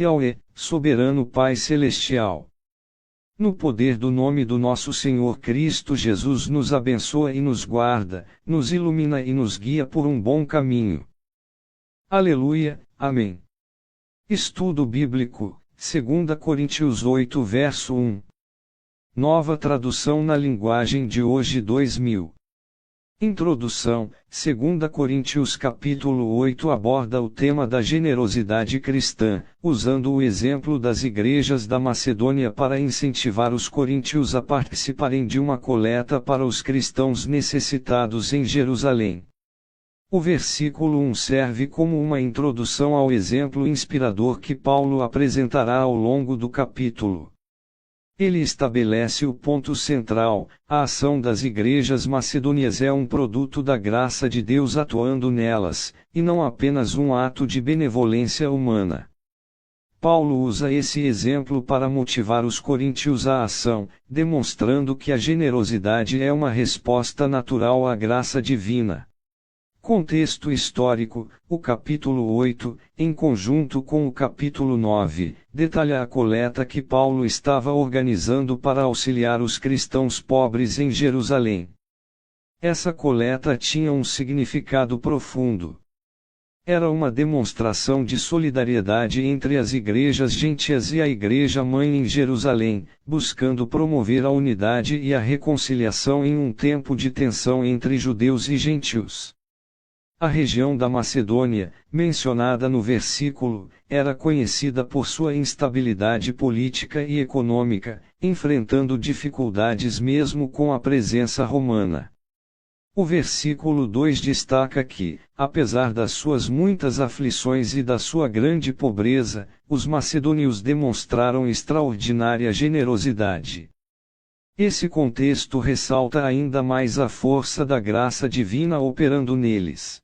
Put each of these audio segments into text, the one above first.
Yahweh, soberano Pai Celestial. No poder do nome do nosso Senhor Cristo Jesus, nos abençoa e nos guarda, nos ilumina e nos guia por um bom caminho. Aleluia, amém. Estudo Bíblico, 2 Coríntios 8 verso 1. Nova tradução na linguagem de hoje 2000. Introdução, 2 Coríntios capítulo 8 aborda o tema da generosidade cristã, usando o exemplo das igrejas da Macedônia para incentivar os coríntios a participarem de uma coleta para os cristãos necessitados em Jerusalém. O versículo 1 serve como uma introdução ao exemplo inspirador que Paulo apresentará ao longo do capítulo. Ele estabelece o ponto central: a ação das igrejas macedônias é um produto da graça de Deus atuando nelas, e não apenas um ato de benevolência humana. Paulo usa esse exemplo para motivar os coríntios à ação, demonstrando que a generosidade é uma resposta natural à graça divina. Contexto histórico: o capítulo 8, em conjunto com o capítulo 9, detalha a coleta que Paulo estava organizando para auxiliar os cristãos pobres em Jerusalém. Essa coleta tinha um significado profundo. Era uma demonstração de solidariedade entre as igrejas gentias e a igreja-mãe em Jerusalém, buscando promover a unidade e a reconciliação em um tempo de tensão entre judeus e gentios. A região da Macedônia, mencionada no versículo, era conhecida por sua instabilidade política e econômica, enfrentando dificuldades mesmo com a presença romana. O versículo 2 destaca que, apesar das suas muitas aflições e da sua grande pobreza, os macedônios demonstraram extraordinária generosidade. Esse contexto ressalta ainda mais a força da graça divina operando neles.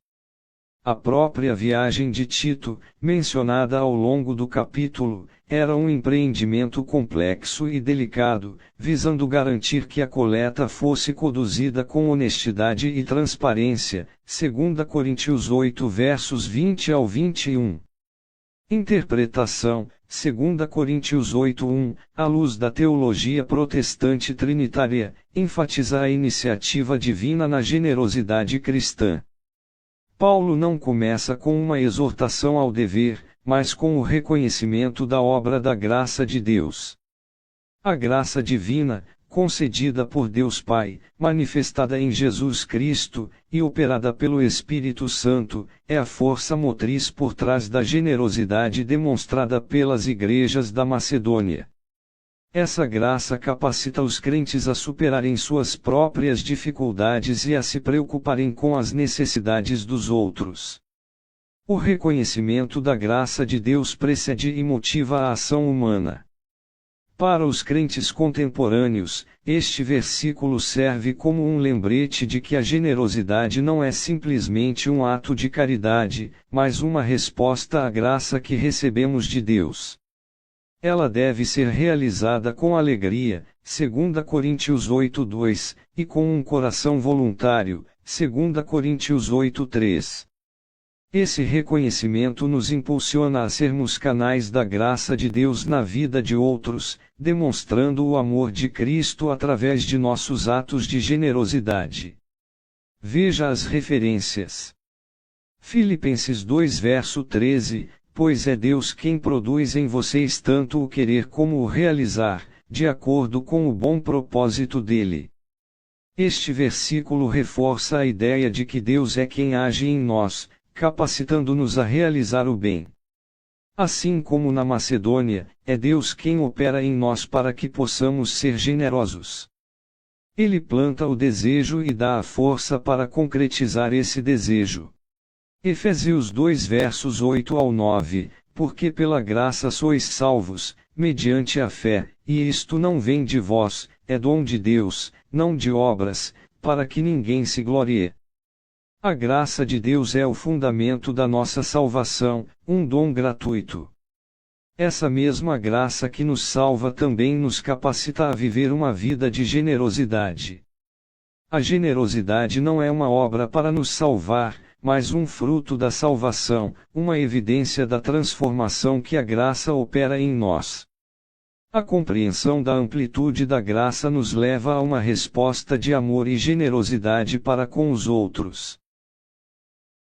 A própria viagem de Tito, mencionada ao longo do capítulo, era um empreendimento complexo e delicado, visando garantir que a coleta fosse conduzida com honestidade e transparência, 2 Coríntios 8 versos 20 ao 21. Interpretação, 2 Coríntios 8:1, à luz da teologia protestante trinitária, enfatiza a iniciativa divina na generosidade cristã. Paulo não começa com uma exortação ao dever, mas com o reconhecimento da obra da graça de Deus. A graça divina, concedida por Deus Pai, manifestada em Jesus Cristo, e operada pelo Espírito Santo, é a força motriz por trás da generosidade demonstrada pelas igrejas da Macedônia. Essa graça capacita os crentes a superarem suas próprias dificuldades e a se preocuparem com as necessidades dos outros. O reconhecimento da graça de Deus precede e motiva a ação humana. Para os crentes contemporâneos, este versículo serve como um lembrete de que a generosidade não é simplesmente um ato de caridade, mas uma resposta à graça que recebemos de Deus. Ela deve ser realizada com alegria, 2 Coríntios 8:2, e com um coração voluntário, 2 Coríntios 8:3. Esse reconhecimento nos impulsiona a sermos canais da graça de Deus na vida de outros, demonstrando o amor de Cristo através de nossos atos de generosidade. Veja as referências. Filipenses 2 verso 13, pois é Deus quem produz em vocês tanto o querer como o realizar, de acordo com o bom propósito dele. Este versículo reforça a ideia de que Deus é quem age em nós, capacitando-nos a realizar o bem. Assim como na Macedônia, é Deus quem opera em nós para que possamos ser generosos. Ele planta o desejo e dá a força para concretizar esse desejo. Efésios 2 versos 8 ao 9, porque pela graça sois salvos, mediante a fé, e isto não vem de vós, é dom de Deus, não de obras, para que ninguém se glorie. A graça de Deus é o fundamento da nossa salvação, um dom gratuito. Essa mesma graça que nos salva também nos capacita a viver uma vida de generosidade. A generosidade não é uma obra para nos salvar, mas um fruto da salvação, uma evidência da transformação que a graça opera em nós. A compreensão da amplitude da graça nos leva a uma resposta de amor e generosidade para com os outros.